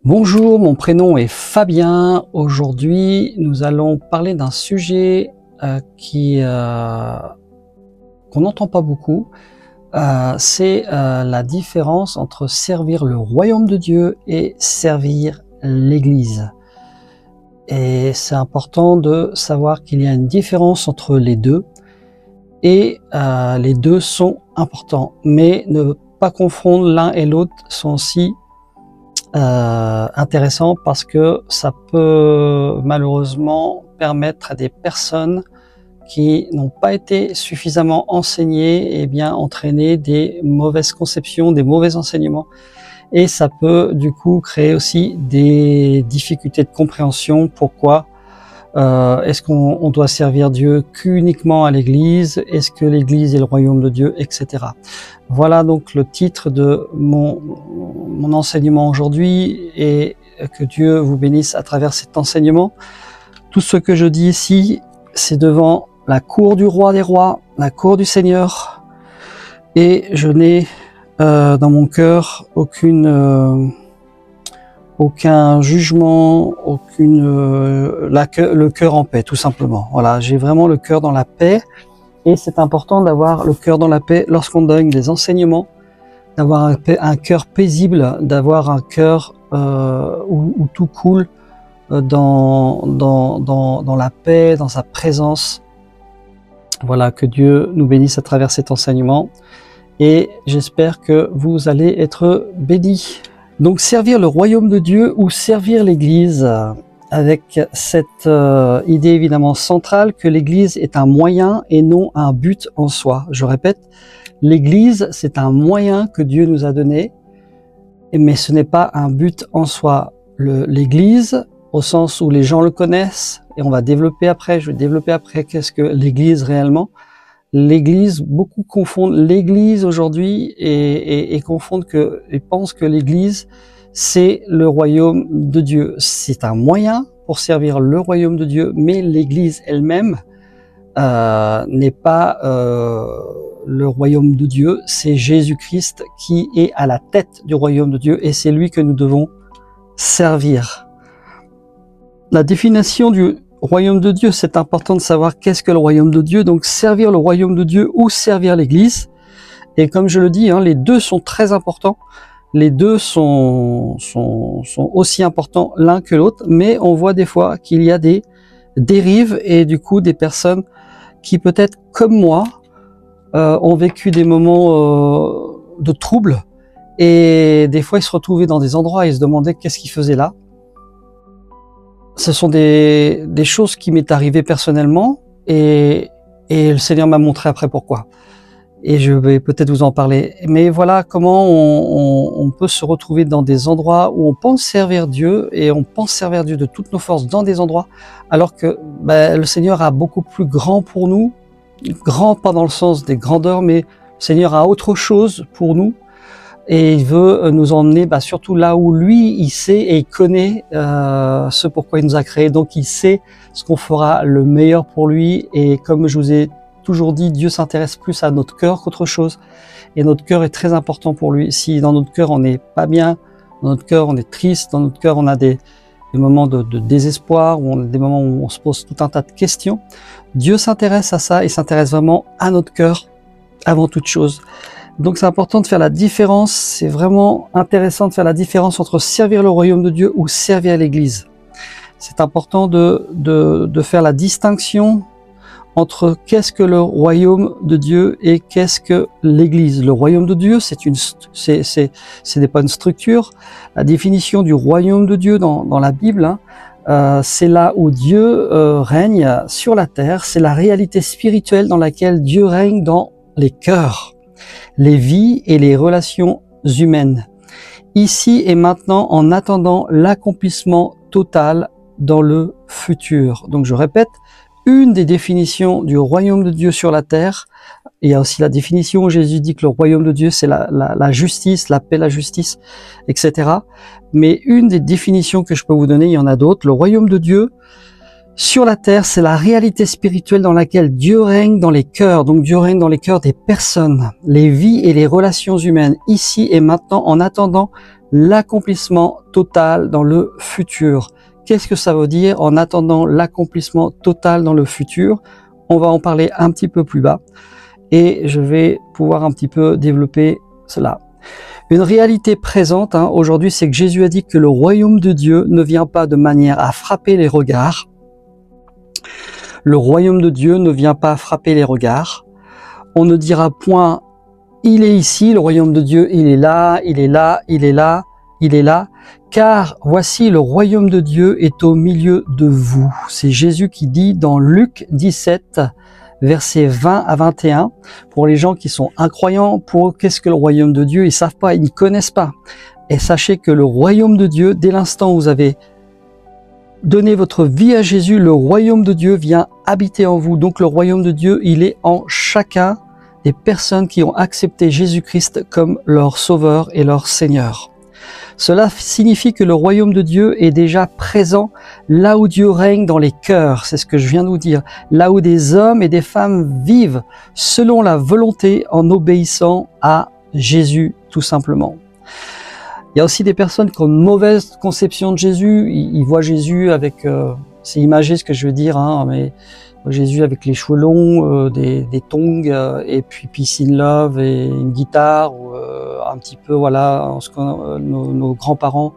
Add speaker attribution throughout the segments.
Speaker 1: Bonjour, mon prénom est Fabien. Aujourd'hui, nous allons parler d'un sujet qu'on n'entend pas beaucoup. C'est la différence entre servir le royaume de Dieu et servir l'Église. Et c'est important de savoir qu'il y a une différence entre les deux. Et les deux sont importants. Mais ne pas confondre l'un et l'autre sont aussi intéressant parce que ça peut malheureusement permettre à des personnes qui n'ont pas été suffisamment enseignées et bien entraîner des mauvaises conceptions, des mauvais enseignements, et ça peut du coup créer aussi des difficultés de compréhension. Pourquoi est-ce qu'on doit servir Dieu qu'uniquement à l'Église? Est-ce que l'Église est le royaume de Dieu, etc. Voilà donc le titre de mon enseignement aujourd'hui, et que Dieu vous bénisse à travers cet enseignement. Tout ce que je dis ici, c'est devant la cour du roi des rois, la cour du Seigneur, et je n'ai dans mon cœur aucun jugement, le cœur en paix, tout simplement. Voilà, j'ai vraiment le cœur dans la paix, et c'est important d'avoir le cœur dans la paix lorsqu'on donne des enseignements, d'avoir un cœur paisible, d'avoir un cœur où tout coule dans la paix, dans sa présence. Voilà, que Dieu nous bénisse à travers cet enseignement, et j'espère que vous allez être bénis. Donc servir le royaume de Dieu ou servir l'Église, avec cette idée évidemment centrale que l'Église est un moyen et non un but en soi. Je répète, l'Église c'est un moyen que Dieu nous a donné, mais ce n'est pas un but en soi. L'Église, au sens où les gens le connaissent, et on va développer après, je vais développer après qu'est-ce que l'Église réellement. L'Église, beaucoup confondent l'Église aujourd'hui et confondent et pensent que l'Église c'est le royaume de Dieu. C'est un moyen pour servir le royaume de Dieu, mais l'Église elle-même n'est pas le royaume de Dieu. C'est Jésus-Christ qui est à la tête du royaume de Dieu, et c'est lui que nous devons servir. La définition du royaume de Dieu, c'est important de savoir qu'est-ce que le royaume de Dieu. Donc servir le royaume de Dieu ou servir l'Église. Et comme je le dis, les deux sont très importants. Les deux sont aussi importants l'un que l'autre, mais on voit des fois qu'il y a des dérives, et du coup des personnes qui peut-être comme moi ont vécu des moments de trouble, et des fois ils se retrouvaient dans des endroits et ils se demandaient qu'est-ce qu'ils faisaient là. Ce sont des choses qui m'est arrivé personnellement, et le Seigneur m'a montré après pourquoi. Et je vais peut-être vous en parler. Mais voilà comment on peut se retrouver dans des endroits où on pense servir Dieu, et on pense servir Dieu de toutes nos forces dans des endroits, alors que le Seigneur a beaucoup plus grand pour nous. Grand, pas dans le sens des grandeurs, mais le Seigneur a autre chose pour nous. Et il veut nous emmener surtout là où lui, il sait et il connaît ce pourquoi il nous a créés. Donc il sait ce qu'on fera le meilleur pour lui. Et comme je vous ai toujours dit, Dieu s'intéresse plus à notre cœur qu'autre chose. Et notre cœur est très important pour lui. Si dans notre cœur on n'est pas bien, dans notre cœur on est triste, dans notre cœur on a des moments de désespoir, ou des moments où on se pose tout un tas de questions, Dieu s'intéresse à ça, et s'intéresse vraiment à notre cœur avant toute chose. Donc c'est important de faire la différence, c'est vraiment intéressant de faire la différence entre servir le royaume de Dieu ou servir l'Église. C'est important de faire la distinction entre qu'est-ce que le royaume de Dieu et qu'est-ce que l'Église. Le royaume de Dieu, ce n'est pas une structure. La définition du royaume de Dieu dans la Bible, c'est là où Dieu règne sur la terre. C'est la réalité spirituelle dans laquelle Dieu règne dans les cœurs, les vies et les relations humaines, ici et maintenant, en attendant l'accomplissement total dans le futur. Donc je répète, une des définitions du royaume de Dieu sur la terre, il y a aussi la définition où Jésus dit que le royaume de Dieu c'est la justice, la paix, la justice, etc. Mais une des définitions que je peux vous donner, il y en a d'autres, le royaume de Dieu sur la terre, c'est la réalité spirituelle dans laquelle Dieu règne dans les cœurs. Donc Dieu règne dans les cœurs des personnes, les vies et les relations humaines, ici et maintenant, en attendant l'accomplissement total dans le futur. Qu'est-ce que ça veut dire en attendant l'accomplissement total dans le futur? On va en parler un petit peu plus bas et je vais pouvoir un petit peu développer cela. Une réalité présente aujourd'hui, c'est que Jésus a dit que le royaume de Dieu ne vient pas de manière à frapper les regards. Le royaume de Dieu ne vient pas frapper les regards. On ne dira point « il est ici, le royaume de Dieu, il est là, il est là, il est là, il est là ». Car voici le royaume de Dieu est au milieu de vous. C'est Jésus qui dit dans Luc 17, versets 20 à 21. Pour les gens qui sont incroyants, pour qu'est-ce que le royaume de Dieu? Ils savent pas, ils ne connaissent pas. Et sachez que le royaume de Dieu, dès l'instant où vous avez donné votre vie à Jésus, le royaume de Dieu vient habiter en vous. Donc le royaume de Dieu, il est en chacun des personnes qui ont accepté Jésus-Christ comme leur sauveur et leur Seigneur. Cela signifie que le royaume de Dieu est déjà présent là où Dieu règne dans les cœurs, c'est ce que je viens de vous dire, là où des hommes et des femmes vivent selon la volonté en obéissant à Jésus tout simplement. Il y a aussi des personnes qui ont une mauvaise conception de Jésus, ils voient Jésus avec, c'est imagé ce que je veux dire, mais Jésus avec les cheveux longs, des tongs, et puis Peace in Love et une guitare, ou un petit peu voilà ce que nos grands-parents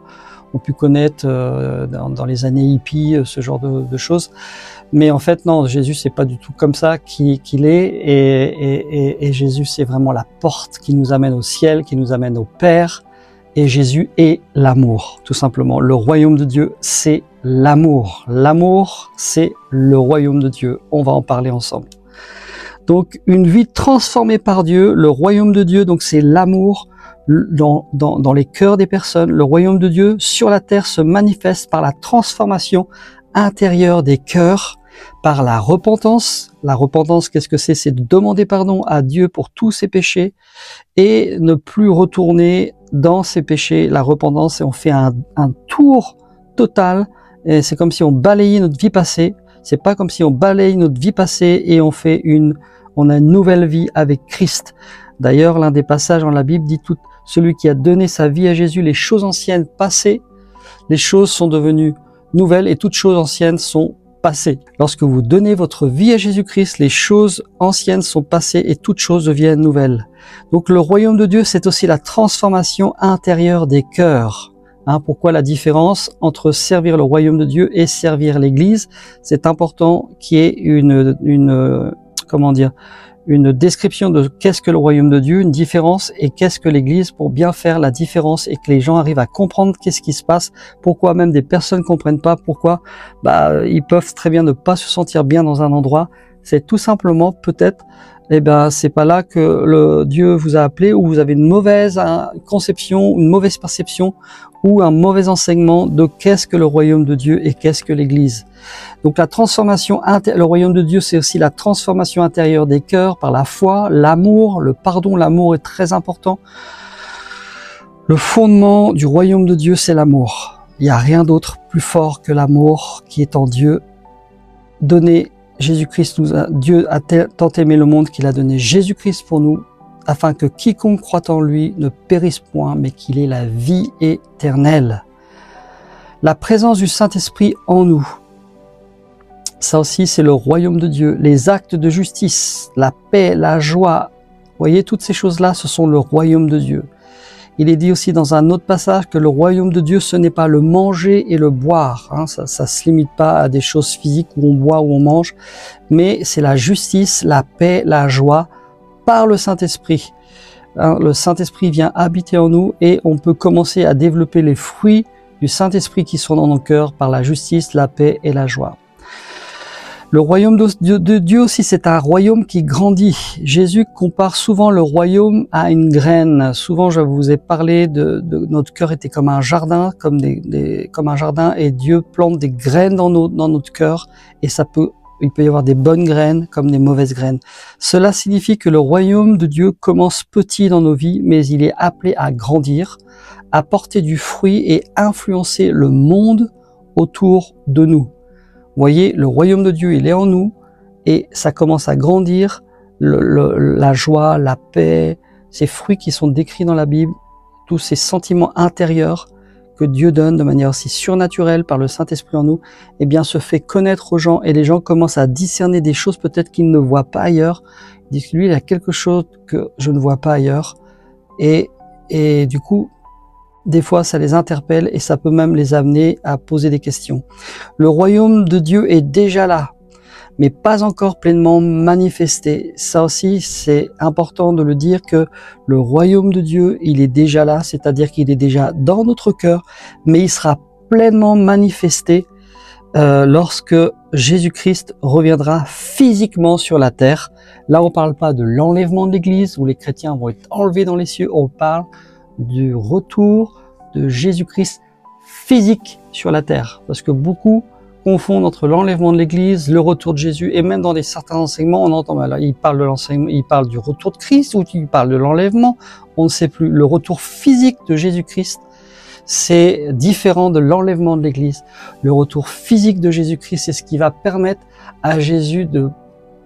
Speaker 1: ont pu connaître dans les années hippies, ce genre de choses. Mais en fait non, Jésus c'est pas du tout comme ça qu'il est, et Jésus c'est vraiment la porte qui nous amène au ciel, qui nous amène au Père. Et Jésus est l'amour, tout simplement. Le royaume de Dieu, c'est l'amour. L'amour, c'est le royaume de Dieu. On va en parler ensemble. Donc, une vie transformée par Dieu, le royaume de Dieu, donc c'est l'amour dans les cœurs des personnes. Le royaume de Dieu sur la terre se manifeste par la transformation intérieure des cœurs, par la repentance. La repentance, qu'est-ce que c'est? C'est de demander pardon à Dieu pour tous ses péchés et ne plus retourner dans ses péchés. La repentance, et on fait un tour total, et c'est comme si on balayait notre vie passée. C'est pas comme si on balaye notre vie passée et on a une nouvelle vie avec Christ. D'ailleurs, l'un des passages dans la Bible dit tout celui qui a donné sa vie à Jésus, les choses anciennes passées, les choses sont devenues nouvelles et toutes choses anciennes sont passées. Lorsque vous donnez votre vie à Jésus-Christ, les choses anciennes sont passées et toutes choses deviennent nouvelles. Donc le royaume de Dieu, c'est aussi la transformation intérieure des cœurs. Pourquoi la différence entre servir le royaume de Dieu et servir l'Église? C'est important qu'il y ait une description de qu'est-ce que le royaume de Dieu, une différence, et qu'est-ce que l'Église, pour bien faire la différence et que les gens arrivent à comprendre qu'est-ce qui se passe, pourquoi même des personnes ne comprennent pas, pourquoi ils peuvent très bien ne pas se sentir bien dans un endroit. C'est tout simplement peut-être, c'est pas là que le Dieu vous a appelé, ou vous avez une mauvaise conception, une mauvaise perception, ou un mauvais enseignement de qu'est-ce que le royaume de Dieu et qu'est-ce que l'Église. Donc la transformation, le royaume de Dieu, c'est aussi la transformation intérieure des cœurs par la foi, l'amour, le pardon. L'amour est très important. Le fondement du royaume de Dieu, c'est l'amour. Il n'y a rien d'autre plus fort que l'amour qui est en Dieu. Jésus-Christ Dieu a tant aimé le monde qu'il a donné Jésus-Christ pour nous, afin que quiconque croit en lui ne périsse point, mais qu'il ait la vie éternelle. La présence du Saint-Esprit en nous, ça aussi c'est le royaume de Dieu. Les actes de justice, la paix, la joie, vous voyez, toutes ces choses-là, ce sont le royaume de Dieu. Il est dit aussi dans un autre passage que le royaume de Dieu, ce n'est pas le manger et le boire. Ça se limite pas à des choses physiques où on boit, où on mange, mais c'est la justice, la paix, la joie, par le Saint-Esprit. Le Saint-Esprit vient habiter en nous et on peut commencer à développer les fruits du Saint-Esprit qui sont dans nos cœurs par la justice, la paix et la joie. Le royaume de Dieu aussi, c'est un royaume qui grandit. Jésus compare souvent le royaume à une graine. Souvent, je vous ai parlé de notre cœur était comme un jardin, comme un jardin, et Dieu plante des graines dans notre cœur, et il peut y avoir des bonnes graines comme des mauvaises graines. Cela signifie que le royaume de Dieu commence petit dans nos vies, mais il est appelé à grandir, à porter du fruit et influencer le monde autour de nous. Vous voyez, le royaume de Dieu, il est en nous et ça commence à grandir. La joie, la paix, ces fruits qui sont décrits dans la Bible, tous ces sentiments intérieurs que Dieu donne de manière aussi surnaturelle par le Saint-Esprit en nous, eh bien, se fait connaître aux gens et les gens commencent à discerner des choses peut-être qu'ils ne voient pas ailleurs. Ils disent que lui, il y a quelque chose que je ne vois pas ailleurs. Et du coup, des fois, ça les interpelle et ça peut même les amener à poser des questions. Le royaume de Dieu est déjà là, mais pas encore pleinement manifesté. Ça aussi, c'est important de le dire que le royaume de Dieu, il est déjà là, c'est-à-dire qu'il est déjà dans notre cœur, mais il sera pleinement manifesté lorsque Jésus-Christ reviendra physiquement sur la terre. Là, on parle pas de l'enlèvement de l'Église, où les chrétiens vont être enlevés dans les cieux, on parle du retour de Jésus-Christ physique sur la terre, parce que beaucoup confondent entre l'enlèvement de l'Église, le retour de Jésus, et même dans certains enseignements, on entend, là, il parle de l'enseignement, il parle du retour de Christ, ou il parle de l'enlèvement, on ne sait plus. Le retour physique de Jésus-Christ, c'est différent de l'enlèvement de l'Église. Le retour physique de Jésus-Christ, c'est ce qui va permettre à Jésus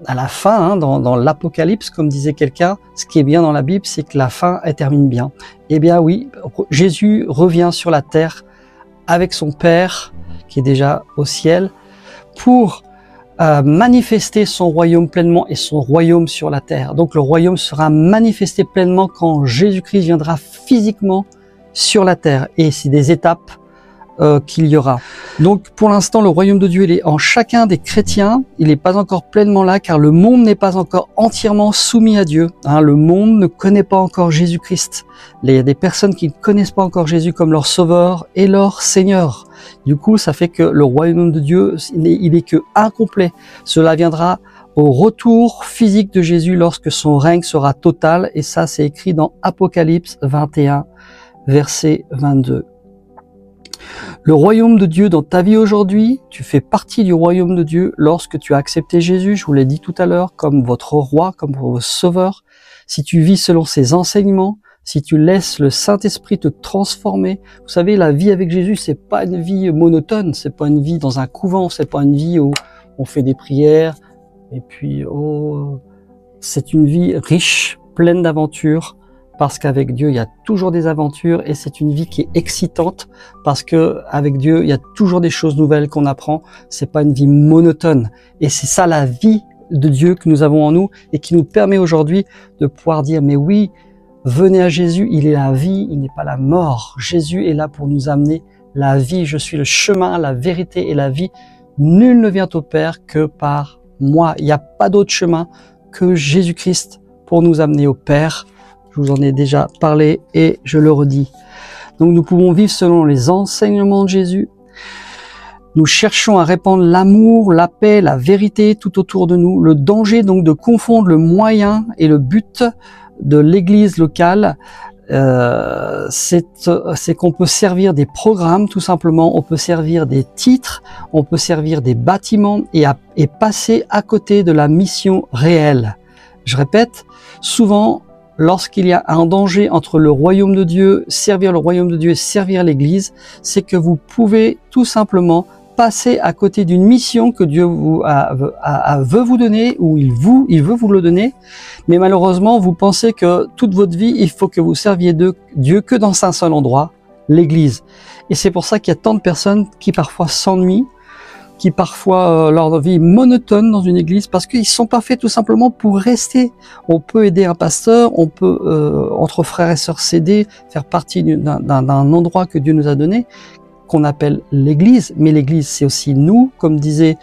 Speaker 1: à la fin, dans l'Apocalypse, comme disait quelqu'un, ce qui est bien dans la Bible, c'est que la fin, elle termine bien. Eh bien oui, Jésus revient sur la terre avec son Père, qui est déjà au ciel, pour manifester son royaume pleinement et son royaume sur la terre. Donc le royaume sera manifesté pleinement quand Jésus-Christ viendra physiquement sur la terre. Et c'est des étapes qu'il y aura. Donc pour l'instant, le royaume de Dieu, il est en chacun des chrétiens. Il n'est pas encore pleinement là, car le monde n'est pas encore entièrement soumis à Dieu. Le monde ne connaît pas encore Jésus-Christ. Il y a des personnes qui ne connaissent pas encore Jésus comme leur sauveur et leur Seigneur. Du coup, ça fait que le royaume de Dieu, il est que incomplet. Cela viendra au retour physique de Jésus lorsque son règne sera total. Et ça, c'est écrit dans Apocalypse 21, verset 22. Le royaume de Dieu dans ta vie aujourd'hui, tu fais partie du royaume de Dieu lorsque tu as accepté Jésus, je vous l'ai dit tout à l'heure, comme votre roi, comme votre sauveur. Si tu vis selon ses enseignements, si tu laisses le Saint-Esprit te transformer. Vous savez, la vie avec Jésus, c'est pas une vie monotone, c'est pas une vie dans un couvent, c'est pas une vie où on fait des prières et puis c'est une vie riche, pleine d'aventures. Parce qu'avec Dieu, il y a toujours des aventures et c'est une vie qui est excitante parce que avec Dieu, il y a toujours des choses nouvelles qu'on apprend. C'est pas une vie monotone. Et c'est ça la vie de Dieu que nous avons en nous et qui nous permet aujourd'hui de pouvoir dire, mais oui, venez à Jésus, il est la vie, il n'est pas la mort. Jésus est là pour nous amener la vie. Je suis le chemin, la vérité et la vie. Nul ne vient au Père que par moi. Il n'y a pas d'autre chemin que Jésus-Christ pour nous amener au Père. Je vous en ai déjà parlé et je le redis. Donc nous pouvons vivre selon les enseignements de Jésus. Nous cherchons à répandre l'amour, la paix, la vérité tout autour de nous. Le danger donc de confondre le moyen et le but de l'Église locale, c'est qu'on peut servir des programmes tout simplement, on peut servir des titres, on peut servir des bâtiments et passer à côté de la mission réelle. Je répète, souvent, lorsqu'il y a un danger entre le royaume de Dieu, servir le royaume de Dieu et servir l'Église, c'est que vous pouvez tout simplement passer à côté d'une mission que Dieu veut vous donner ou il veut vous le donner. Mais malheureusement, vous pensez que toute votre vie, il faut que vous serviez Dieu que dans un seul endroit, l'Église. Et c'est pour ça qu'il y a tant de personnes qui parfois s'ennuient, qui parfois leur vie est monotone dans une église parce qu'ils sont pas faits tout simplement pour rester. On peut aider un pasteur, on peut entre frères et sœurs s'aider, faire partie d'un endroit que Dieu nous a donné, qu'on appelle l'église. Mais l'église, c'est aussi nous, comme disait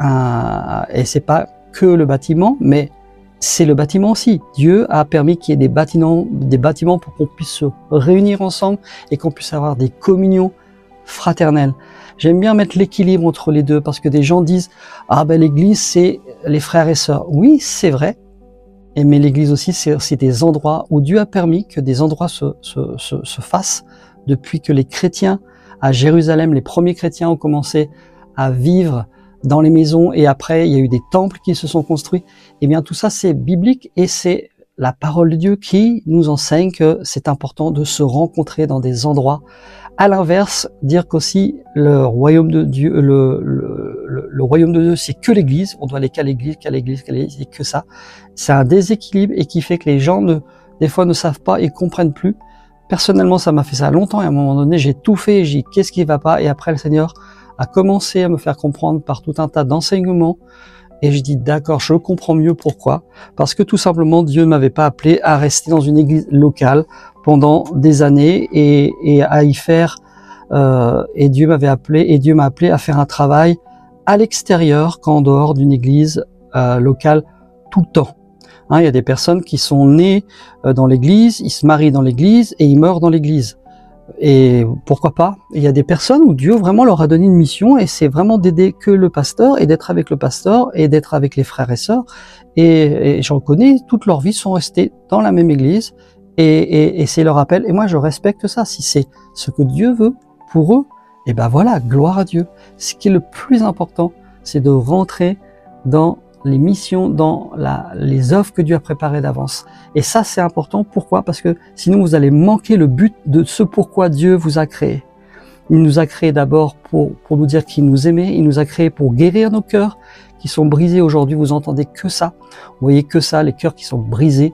Speaker 1: et c'est pas que le bâtiment, mais c'est le bâtiment aussi. Dieu a permis qu'il y ait des bâtiments pour qu'on puisse se réunir ensemble et qu'on puisse avoir des communions fraternelles. J'aime bien mettre l'équilibre entre les deux parce que des gens disent « Ah ben l'église c'est les frères et sœurs ». Oui, c'est vrai, mais l'église aussi c'est des endroits où Dieu a permis que des endroits se fassent depuis que les chrétiens à Jérusalem, les premiers chrétiens ont commencé à vivre dans les maisons et après il y a eu des temples qui se sont construits. Eh bien tout ça c'est biblique et c'est la parole de Dieu qui nous enseigne que c'est important de se rencontrer dans des endroits. À l'inverse, dire qu'aussi le royaume de Dieu, le royaume de Dieu, c'est que l'Église. On doit aller qu'à l'Église, et que ça. C'est un déséquilibre et qui fait que les gens des fois ne savent pas et comprennent plus Personnellement, ça m'a fait ça longtemps et à un moment donné, j'ai tout fait et j'ai dit qu'est-ce qui va pas? Et après, le Seigneur a commencé à me faire comprendre par tout un tas d'enseignements et je dis d'accord, je comprends mieux pourquoi. Parce que tout simplement, Dieu ne m'avait pas appelé à rester dans une église locale pendant des années et à y faire, et Dieu m'avait appelé et Dieu m'a appelé à faire un travail à l'extérieur qu'en dehors d'une église locale tout le temps. Hein, il y a des personnes qui sont nées dans l'église, ils se marient dans l'église et ils meurent dans l'église. Et pourquoi pas? Il y a des personnes où Dieu vraiment leur a donné une mission et c'est vraiment d'aider que le pasteur et d'être avec le pasteur et d'être avec les frères et sœurs. Et j'en connais, toute leur vie sont restés dans la même église et c'est leur appel. Et moi je respecte ça. Si c'est ce que Dieu veut pour eux, et ben voilà, gloire à Dieu. Ce qui est le plus important, c'est de rentrer dans les missions, dans les œuvres que Dieu a préparées d'avance. Et ça, c'est important. Pourquoi? Parce que sinon, vous allez manquer le but de ce pourquoi Dieu vous a créé. Il nous a créé d'abord pour nous dire qu'il nous aimait. Il nous a créé pour guérir nos cœurs qui sont brisés. Aujourd'hui, vous entendez que ça. Vous voyez que ça, les cœurs qui sont brisés.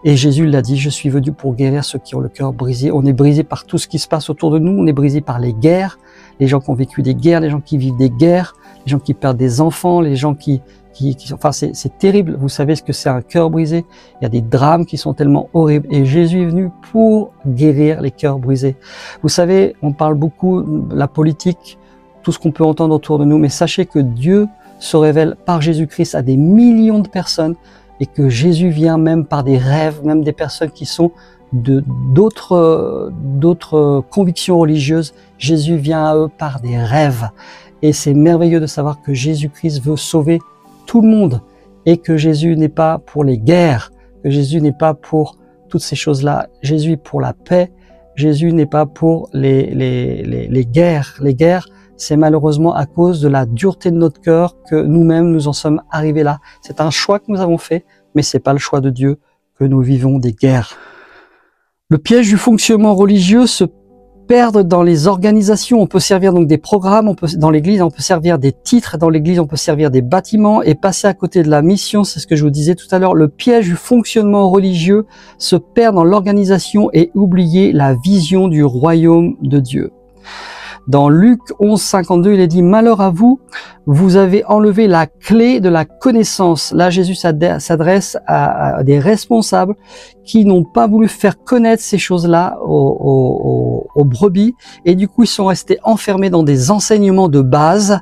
Speaker 1: Et Jésus l'a dit, je suis venu pour guérir ceux qui ont le cœur brisé. On est brisé par tout ce qui se passe autour de nous. On est brisé par les guerres. Les gens qui ont vécu des guerres, les gens qui vivent des guerres, les gens qui perdent des enfants, les gens enfin c'est terrible. Vous savez ce que c'est un cœur brisé. Il y a des drames qui sont tellement horribles et Jésus est venu pour guérir les cœurs brisés. Vous savez, on parle beaucoup de la politique, tout ce qu'on peut entendre autour de nous, mais sachez que Dieu se révèle par Jésus-Christ à des millions de personnes et que Jésus vient même par des rêves, même des personnes qui sont d'autres convictions religieuses. Jésus vient à eux par des rêves et c'est merveilleux de savoir que Jésus-Christ veut sauver tout le monde et que Jésus n'est pas pour les guerres, que Jésus n'est pas pour toutes ces choses-là. Jésus est pour la paix. Jésus n'est pas pour les guerres. Les guerres, c'est malheureusement à cause de la dureté de notre cœur que nous-mêmes nous en sommes arrivés là. C'est un choix que nous avons fait, mais c'est pas le choix de Dieu que nous vivons des guerres. Le piège du fonctionnement religieux se perd dans les organisations. On peut servir donc des programmes, dans l'église, on peut servir des titres, dans l'église, on peut servir des bâtiments et passer à côté de la mission. C'est ce que je vous disais tout à l'heure. Le piège du fonctionnement religieux se perd dans l'organisation et oublier la vision du royaume de Dieu. Dans Luc 11, 52, il est dit « Malheur à vous, vous avez enlevé la clé de la connaissance ». Là, Jésus s'adresse à des responsables qui n'ont pas voulu faire connaître ces choses-là aux brebis. Et du coup, ils sont restés enfermés dans des enseignements de base.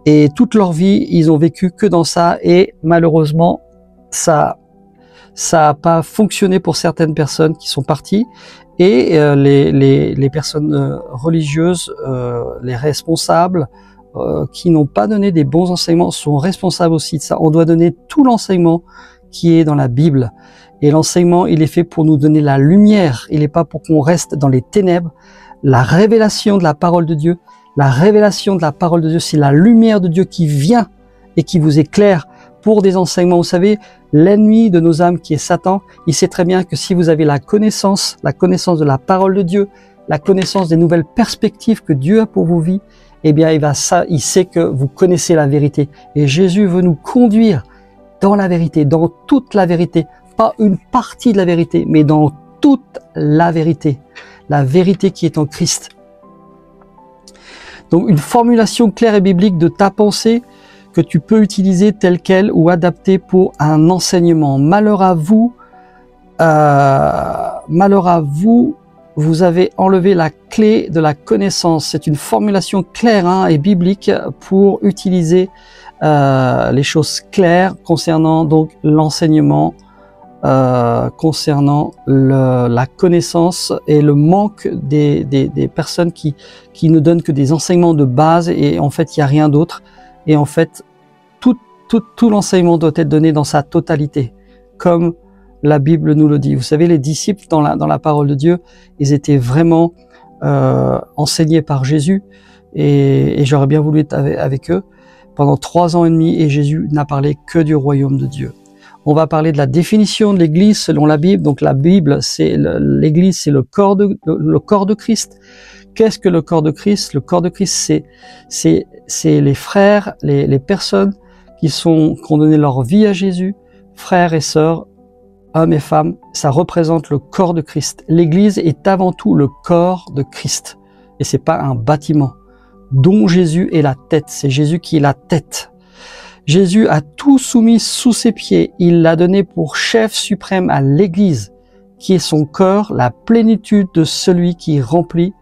Speaker 1: Et toute leur vie, ils ont vécu que dans ça. Et malheureusement, ça a pas fonctionné pour certaines personnes qui sont parties. Et les personnes religieuses, les responsables qui n'ont pas donné des bons enseignements sont responsables aussi de ça. On doit donner tout l'enseignement qui est dans la Bible. Et l'enseignement, il est fait pour nous donner la lumière. Il n'est pas pour qu'on reste dans les ténèbres. La révélation de la parole de Dieu, c'est la lumière de Dieu qui vient et qui vous éclaire pour des enseignements. Vous savez, l'ennemi de nos âmes qui est Satan, il sait très bien que si vous avez la connaissance de la parole de Dieu, la connaissance des nouvelles perspectives que Dieu a pour vos vies, eh bien il sait que vous connaissez la vérité. Et Jésus veut nous conduire dans la vérité, dans toute la vérité. Pas une partie de la vérité, mais dans toute la vérité qui est en Christ. Donc une formulation claire et biblique de ta pensée que tu peux utiliser telle quelle ou adapter pour un enseignement. Malheur à vous, vous avez enlevé la clé de la connaissance. C'est une formulation claire et biblique pour utiliser les choses claires concernant donc l'enseignement, concernant la connaissance et le manque des personnes qui ne donnent que des enseignements de base et en fait il n'y a rien d'autre. Et en fait, tout l'enseignement doit être donné dans sa totalité, comme la Bible nous le dit. Vous savez, les disciples dans la parole de Dieu, ils étaient vraiment enseignés par Jésus, et j'aurais bien voulu être avec eux pendant 3 ans et demi, et Jésus n'a parlé que du royaume de Dieu. On va parler de la définition de l'Église selon la Bible. Donc la Bible, l'Église, c'est le corps de Christ. Qu'est-ce que le corps de Christ? Le corps de Christ, c'est les frères, les personnes qui ont donné leur vie à Jésus, frères et sœurs hommes et femmes, ça représente le corps de Christ. L'Église est avant tout le corps de Christ. Et c'est pas un bâtiment dont Jésus est la tête. C'est Jésus qui est la tête. Jésus a tout soumis sous ses pieds. Il l'a donné pour chef suprême à l'Église, qui est son corps, la plénitude de celui qui remplit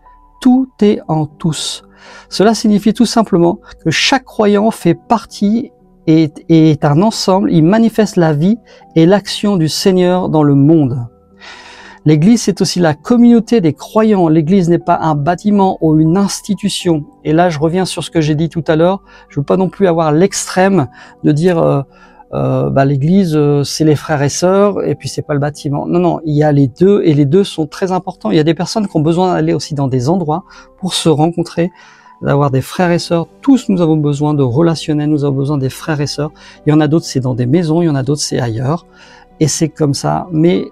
Speaker 1: tout et en tous. Cela signifie tout simplement que chaque croyant fait partie et est un ensemble. Il manifeste la vie et l'action du Seigneur dans le monde. L'Église, c'est aussi la communauté des croyants. L'Église n'est pas un bâtiment ou une institution. Et là, je reviens sur ce que j'ai dit tout à l'heure. Je veux pas non plus avoir l'extrême de dire l'Église, c'est les frères et sœurs, et puis c'est pas le bâtiment. Non, non, il y a les deux, et les deux sont très importants. Il y a des personnes qui ont besoin d'aller aussi dans des endroits pour se rencontrer, d'avoir des frères et sœurs. Tous, nous avons besoin de relationnel, nous avons besoin des frères et sœurs. Il y en a d'autres, c'est dans des maisons, il y en a d'autres, c'est ailleurs. Et c'est comme ça. Mais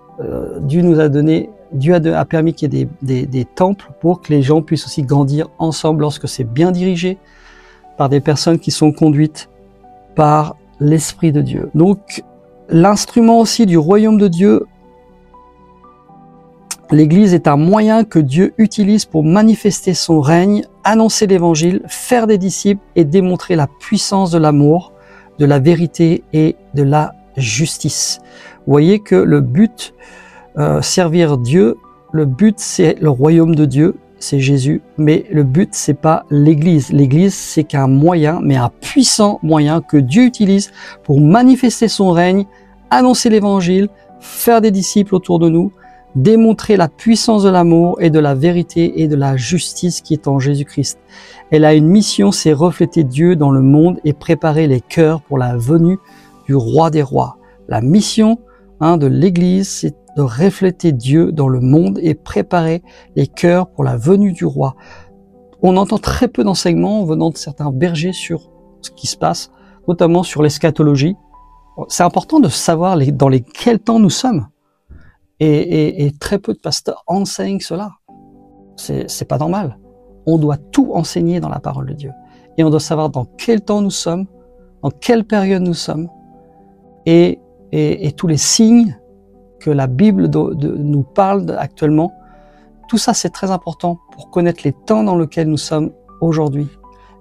Speaker 1: Dieu nous a donné, a permis qu'il y ait des temples pour que les gens puissent aussi grandir ensemble lorsque c'est bien dirigé par des personnes qui sont conduites par l'Esprit de Dieu. Donc, l'instrument aussi du royaume de Dieu, l'Église est un moyen que Dieu utilise pour manifester son règne, annoncer l'Évangile, faire des disciples et démontrer la puissance de l'amour, de la vérité et de la justice. Vous voyez que le but, servir Dieu, le but c'est le royaume de Dieu, c'est Jésus, mais le but c'est pas l'Église. L'Église c'est qu'un moyen, mais un puissant moyen que Dieu utilise pour manifester son règne, annoncer l'Évangile, faire des disciples autour de nous, démontrer la puissance de l'amour et de la vérité et de la justice qui est en Jésus-Christ. Elle a une mission, c'est refléter Dieu dans le monde et préparer les cœurs pour la venue du roi des rois. La mission de l'Église, c'est de refléter Dieu dans le monde et préparer les cœurs pour la venue du roi. On entend très peu d'enseignements venant de certains bergers sur ce qui se passe, notamment sur l'eschatologie. C'est important de savoir dans quels temps nous sommes. Et très peu de pasteurs enseignent cela. C'est pas normal. On doit tout enseigner dans la parole de Dieu. Et on doit savoir dans quel temps nous sommes, dans quelle période nous sommes, et tous les signes que la Bible nous parle actuellement. Tout ça, c'est très important pour connaître les temps dans lesquels nous sommes aujourd'hui.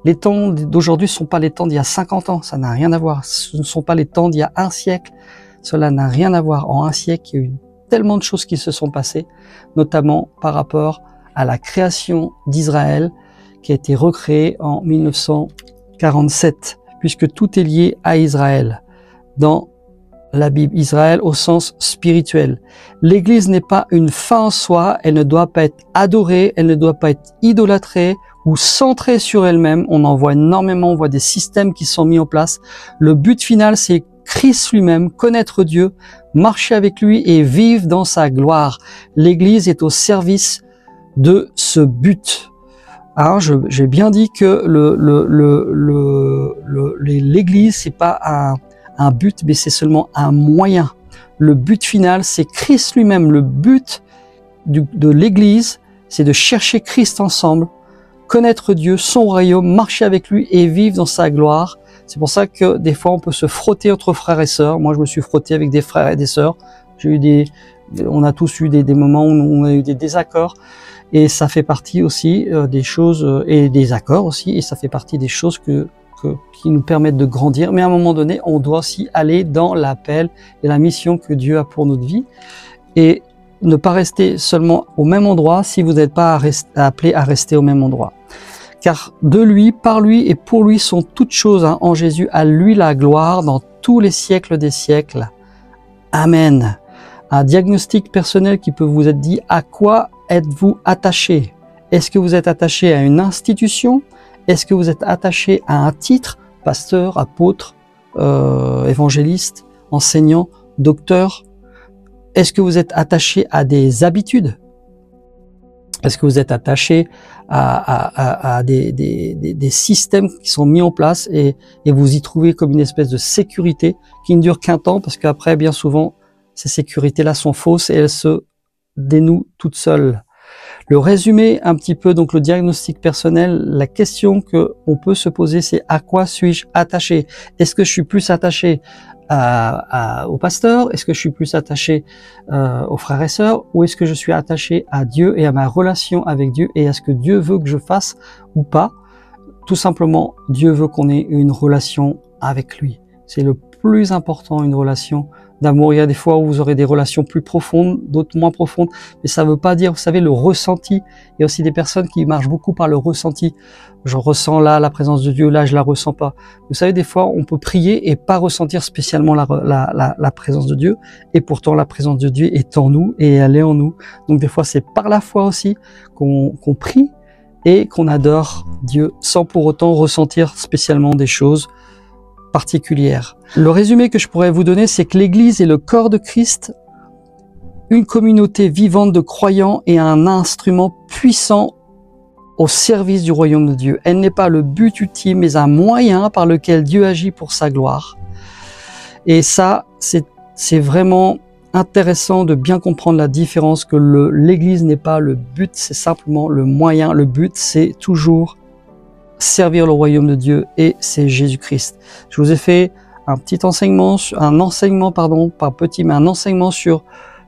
Speaker 1: Les temps d'aujourd'hui ne sont pas les temps d'il y a 50 ans, ça n'a rien à voir. Ce ne sont pas les temps d'il y a un siècle, cela n'a rien à voir. En un siècle, il y a eu tellement de choses qui se sont passées, notamment par rapport à la création d'Israël, qui a été recréée en 1947, puisque tout est lié à Israël dans la Bible. Israël au sens spirituel. L'Église n'est pas une fin en soi, elle ne doit pas être adorée, elle ne doit pas être idolâtrée ou centrée sur elle-même. On en voit énormément, on voit des systèmes qui sont mis en place. Le but final, c'est Christ lui-même, connaître Dieu, marcher avec lui et vivre dans sa gloire. L'Église est au service de ce but. Hein, j'ai bien dit que l'Église, c'est pas un but, mais c'est seulement un moyen. Le but final, c'est Christ lui-même. Le but de l'Église, c'est de chercher Christ ensemble, connaître Dieu, son royaume, marcher avec lui et vivre dans sa gloire. C'est pour ça que des fois, on peut se frotter entre frères et sœurs. Moi, je me suis frotté avec des frères et des sœurs. On a tous eu des moments où on a eu des désaccords. Et ça fait partie aussi des choses, et des accords aussi, et ça fait partie des choses qui nous permettent de grandir. Mais à un moment donné, on doit aussi aller dans l'appel et la mission que Dieu a pour notre vie. Et ne pas rester seulement au même endroit si vous n'êtes pas appelé à rester au même endroit. Car de lui, par lui et pour lui sont toutes choses en Jésus. À lui la gloire dans tous les siècles des siècles. Amen. Un diagnostic personnel qui peut vous être dit: à quoi êtes-vous attaché? Est-ce que vous êtes attaché à une institution? Est-ce que vous êtes attaché à un titre? Pasteur, apôtre, évangéliste, enseignant, docteur? Est-ce que vous êtes attaché à des habitudes? Est-ce que vous êtes attaché à des systèmes qui sont mis en place et vous y trouvez comme une espèce de sécurité qui ne dure qu'un temps, parce qu'après, bien souvent, ces sécurités-là sont fausses et elles se dénouent toutes seules. Le résumé un petit peu, donc le diagnostic personnel, la question que on peut se poser, c'est à quoi suis-je attaché? Est-ce que je suis plus attaché au pasteur? Est-ce que je suis plus attaché aux frères et sœurs? Ou est-ce que je suis attaché à Dieu et à ma relation avec Dieu et à ce que Dieu veut que je fasse ou pas? Tout simplement, Dieu veut qu'on ait une relation avec lui. C'est le plus important, une relation d'amour. Il y a des fois où vous aurez des relations plus profondes, d'autres moins profondes, mais ça ne veut pas dire, vous savez, le ressenti. Il y a aussi des personnes qui marchent beaucoup par le ressenti. Je ressens là la présence de Dieu, là je la ressens pas. Vous savez, des fois on peut prier et pas ressentir spécialement la présence de Dieu, et pourtant la présence de Dieu est en nous et elle est en nous. Donc des fois c'est par la foi aussi qu'on prie et qu'on adore Dieu sans pour autant ressentir spécialement des choses particulière. Le résumé que je pourrais vous donner, c'est que l'Église est le corps de Christ, une communauté vivante de croyants et un instrument puissant au service du royaume de Dieu. Elle n'est pas le but ultime, mais un moyen par lequel Dieu agit pour sa gloire. Et ça, c'est vraiment intéressant de bien comprendre la différence, que l'Église n'est pas le but, c'est simplement le moyen. Le but, c'est toujours servir le royaume de Dieu, et c'est Jésus-Christ. Je vous ai fait un petit enseignement, un enseignement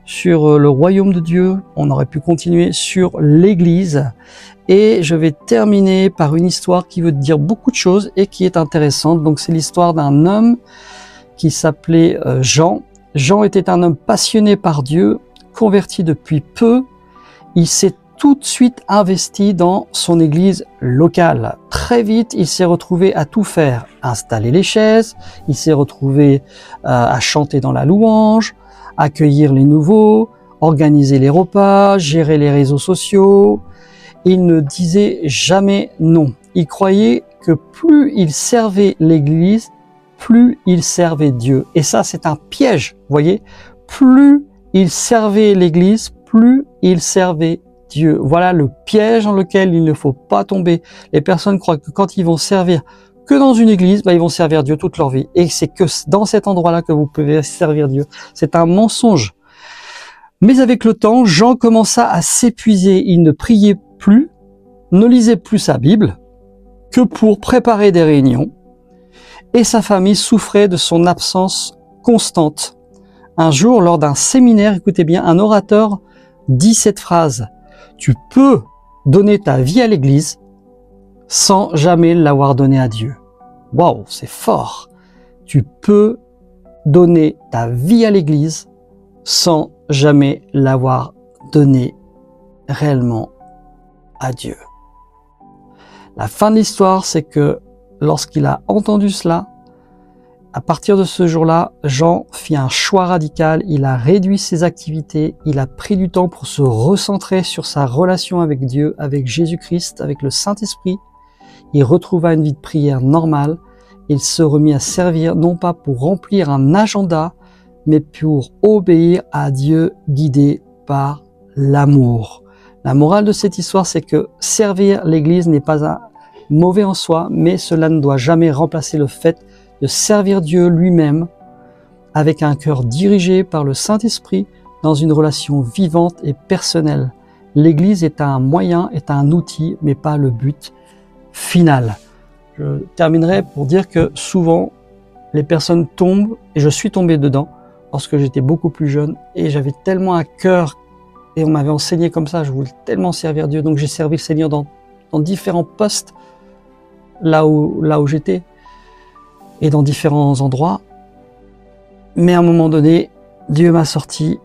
Speaker 1: sur le royaume de Dieu. On aurait pu continuer sur l'Église, et je vais terminer par une histoire qui veut dire beaucoup de choses et qui est intéressante. Donc c'est l'histoire d'un homme qui s'appelait Jean. Jean était un homme passionné par Dieu, converti depuis peu. Il s'est tout de suite investi dans son église locale. Très vite, il s'est retrouvé à tout faire. Installer les chaises, il s'est retrouvé à chanter dans la louange, accueillir les nouveaux, organiser les repas, gérer les réseaux sociaux. Il ne disait jamais non. Il croyait que plus il servait l'église, plus il servait Dieu. Et ça, c'est un piège, vous voyez. Plus il servait l'église, plus il servait Dieu. Voilà le piège dans lequel il ne faut pas tomber. Les personnes croient que quand ils vont servir que dans une église, ils vont servir Dieu toute leur vie. Et c'est que dans cet endroit-là que vous pouvez servir Dieu. C'est un mensonge. Mais avec le temps, Jean commença à s'épuiser. Il ne priait plus, ne lisait plus sa Bible que pour préparer des réunions. Et sa famille souffrait de son absence constante. Un jour, lors d'un séminaire, écoutez bien, un orateur dit cette phrase: tu peux donner ta vie à l'église sans jamais l'avoir donnée à Dieu. Waouh, c'est fort. Tu peux donner ta vie à l'église sans jamais l'avoir donnée réellement à Dieu. La fin de l'histoire, c'est que lorsqu'il a entendu cela, à partir de ce jour-là, Jean fit un choix radical. Il a réduit ses activités, il a pris du temps pour se recentrer sur sa relation avec Dieu, avec Jésus-Christ, avec le Saint-Esprit. Il retrouva une vie de prière normale. Il se remit à servir, non pas pour remplir un agenda, mais pour obéir à Dieu, guidé par l'amour. La morale de cette histoire, c'est que servir l'Église n'est pas mauvais en soi, mais cela ne doit jamais remplacer le fait de servir Dieu lui-même avec un cœur dirigé par le Saint-Esprit dans une relation vivante et personnelle. L'Église est un moyen, est un outil, mais pas le but final. Je terminerai pour dire que souvent, les personnes tombent, et je suis tombé dedans lorsque j'étais beaucoup plus jeune, et j'avais tellement à cœur, et on m'avait enseigné comme ça, je voulais tellement servir Dieu, donc j'ai servi le Seigneur dans différents postes, là où j'étais, et dans différents endroits. Mais à un moment donné, Dieu m'a sorti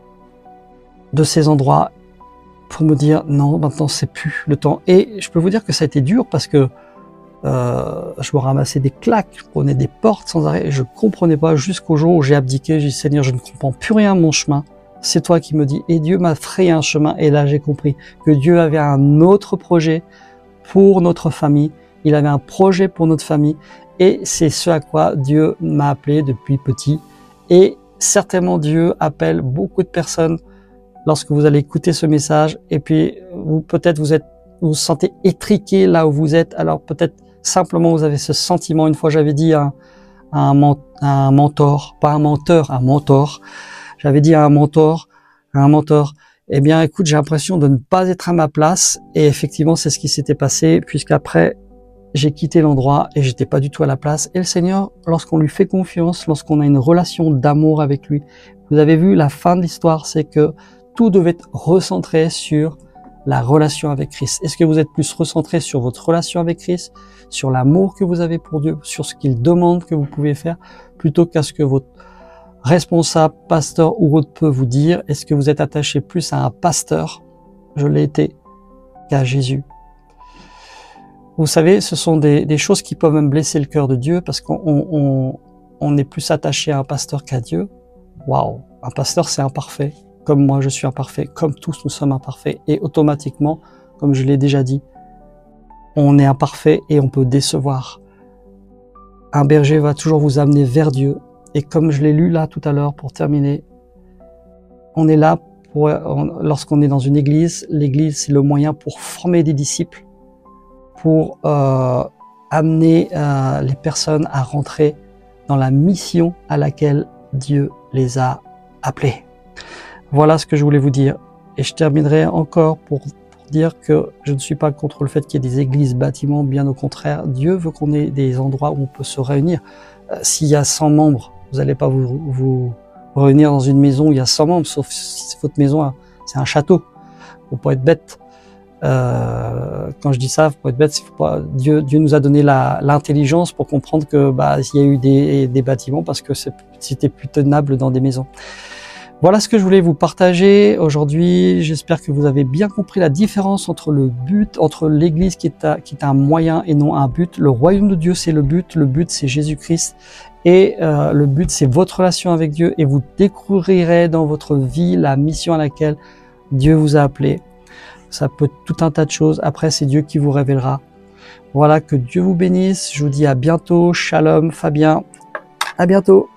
Speaker 1: de ces endroits pour me dire non, maintenant c'est plus le temps. Et je peux vous dire que ça a été dur parce que je me ramassais des claques, je prenais des portes sans arrêt, et je comprenais pas jusqu'au jour où j'ai abdiqué. J'ai dit Seigneur, je ne comprends plus rien à mon chemin. C'est toi qui me dis. Et Dieu m'a frayé un chemin. Et là, j'ai compris que Dieu avait un autre projet pour notre famille. Il avait un projet pour notre famille. Et c'est ce à quoi Dieu m'a appelé depuis petit. Et certainement Dieu appelle beaucoup de personnes lorsque vous allez écouter ce message. Et puis peut-être vous vous sentez étriqué là où vous êtes. Alors peut-être simplement vous avez ce sentiment. Une fois j'avais dit à un mentor, pas un menteur, un mentor. J'avais dit à un mentor, eh bien, écoute, j'ai l'impression de ne pas être à ma place. Et effectivement, c'est ce qui s'était passé, puisqu'après, j'ai quitté l'endroit et j'étais pas du tout à la place. Et le Seigneur, lorsqu'on lui fait confiance, lorsqu'on a une relation d'amour avec lui, vous avez vu, la fin de l'histoire, c'est que tout devait être recentré sur la relation avec Christ. Est-ce que vous êtes plus recentré sur votre relation avec Christ, sur l'amour que vous avez pour Dieu, sur ce qu'il demande que vous pouvez faire, plutôt qu'à ce que votre responsable, pasteur ou autre peut vous dire? Est-ce que vous êtes attaché plus à un pasteur, je l'ai été, qu'à Jésus? Vous savez, ce sont des choses qui peuvent même blesser le cœur de Dieu, parce qu'on est plus attaché à un pasteur qu'à Dieu. Waouh! Un pasteur, c'est imparfait. Comme moi, je suis imparfait. Comme tous, nous sommes imparfaits. Et automatiquement, comme je l'ai déjà dit, on est imparfait et on peut décevoir. Un berger va toujours vous amener vers Dieu. Et comme je l'ai lu là tout à l'heure, pour terminer, on est là lorsqu'on est dans une église. L'église, c'est le moyen pour former des disciples, pour amener les personnes à rentrer dans la mission à laquelle Dieu les a appelés. Voilà ce que je voulais vous dire. Et je terminerai encore pour dire que je ne suis pas contre le fait qu'il y ait des églises, bâtiments, bien au contraire. Dieu veut qu'on ait des endroits où on peut se réunir. S'il y a 100 membres, vous n'allez pas vous réunir dans une maison où il y a 100 membres, sauf si votre maison, c'est un château. Faut pas être bête. Quand je dis ça, faut pas être bête. Dieu nous a donné l'intelligence pour comprendre que il y a eu des bâtiments parce que c'était plus tenable dans des maisons. Voilà ce que je voulais vous partager aujourd'hui. J'espère que vous avez bien compris la différence entre le but, entre l'Église qui est un moyen et non un but. Le royaume de Dieu, c'est le but c'est Jésus-Christ. Et le but, c'est votre relation avec Dieu. Et vous découvrirez dans votre vie la mission à laquelle Dieu vous a appelé. Ça peut être tout un tas de choses. Après, c'est Dieu qui vous révélera. Voilà, que Dieu vous bénisse. Je vous dis à bientôt. Shalom, Fabien. À bientôt.